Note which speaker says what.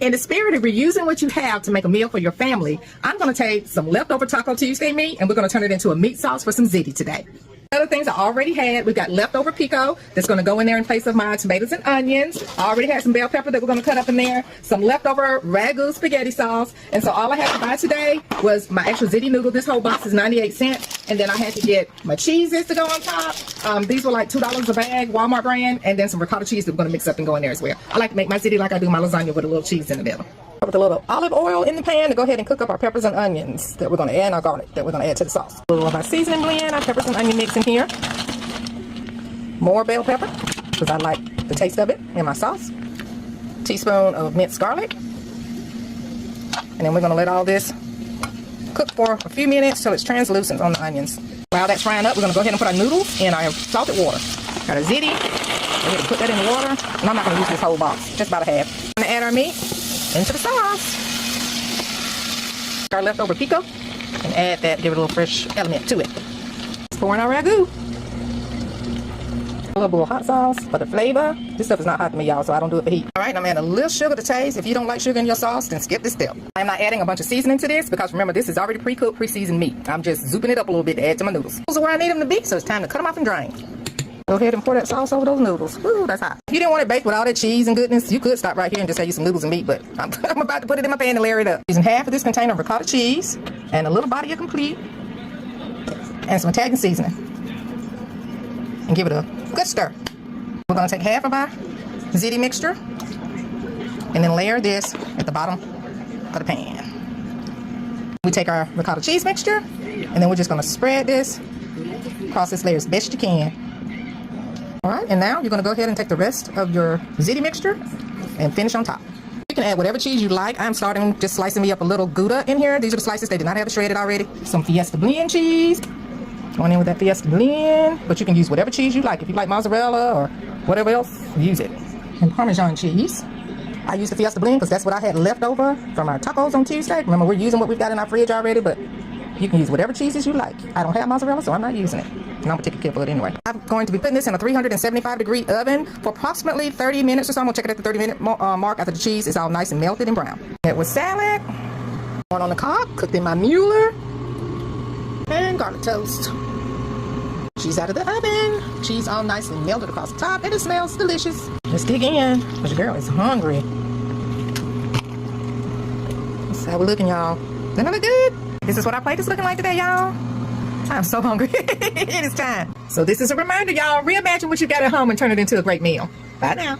Speaker 1: In the spirit of reusing what you have to make a meal for your family, I'm going to take some leftover Taco Tuesday meat and we're going to turn it into a meat sauce for some ziti today. Other things I already had, we've got leftover pico that's going to go in there in place of my tomatoes and onions. I already had some bell pepper that we're going to cut up in there, some leftover ragu spaghetti sauce. And so all I had to buy today was my extra ziti noodle. This whole box is 98 cents. And then I had to get my cheeses to go on top. These were like $2 a bag, Walmart brand. And then some ricotta cheese that we're going to mix up and go in there as well. I like to make my ziti like I do my lasagna with a little cheese in the middle. With a little olive oil in the pan to go ahead and cook up our peppers and onions that we're going to add, and our garlic that we're going to add to the sauce. A little of our seasoning blend, our peppers and onion mix in here. More bell pepper, because I like the taste of it in my sauce. Teaspoon of minced garlic. And then we're going to let all this cook for a few minutes till it's translucent on the onions. While that's frying up, we're going to go ahead and put our noodles in our salted water. Got our ziti. We're going to put that in the water. And I'm not going to use this whole box, just about a half. I'm going to add our meat into the sauce. Our leftover pico, and add that, give it a little fresh element to it. Pour in our ragu. A little bowl of hot sauce for the flavor. This stuff is not hot to me, y'all, so I don't do it for heat. All right, I'm adding a little sugar to taste. If you don't like sugar in your sauce, then skip this step. I'm not adding a bunch of seasoning to this because remember, this is already pre-cooked, pre-seasoned meat. I'm just zooping it up a little bit to add to my noodles. Those are where I need them to be, so it's time to cut them off and drain. Go ahead and pour that sauce over those noodles. Ooh, that's hot. If you didn't want it baked with all that cheese and goodness, you could stop right here and just have you some noodles and meat, but I'm about to put it in my pan and layer it up. Using half of this container of ricotta cheese and a little body of complete and some Italian seasoning. And give it a good stir. We're going to take half of our ziti mixture and then layer this at the bottom of the pan. We take our ricotta cheese mixture and then we're just going to spread this across this layer as best you can. Alright, and now you're going to go ahead and take the rest of your ziti mixture and finish on top. You can add whatever cheese you like. I'm starting just slicing me up a little Gouda in here. These are the slices. They did not have it shredded already. Some Fiesta blend cheese. Going in with that Fiesta blend. But you can use whatever cheese you like. If you like mozzarella or whatever else, use it. And Parmesan cheese. I use the Fiesta blend because that's what I had left over from our tacos on Tuesday. Remember, we're using what we've got in our fridge already, but you can use whatever cheeses you like. I don't have mozzarella, so I'm not using it. And I'm going to take care of it anyway. I'm going to be putting this in a 375-degree oven for approximately 30 minutes or so. I'm going to check it at the 30-minute mark after the cheese is all nice and melted and brown. It was salad, corn on the cob, cooked in my Mueller, and garlic toast. Cheese out of the oven. Cheese all nice and melted across the top, and it smells delicious. Let's dig in, because your girl is hungry. That's how we're looking, y'all. Doesn't it look good? This is what our plate is looking like today, y'all. I'm so hungry. It is time. So this is a reminder, y'all. Reimagine what you got at home and turn it into a great meal. Bye now.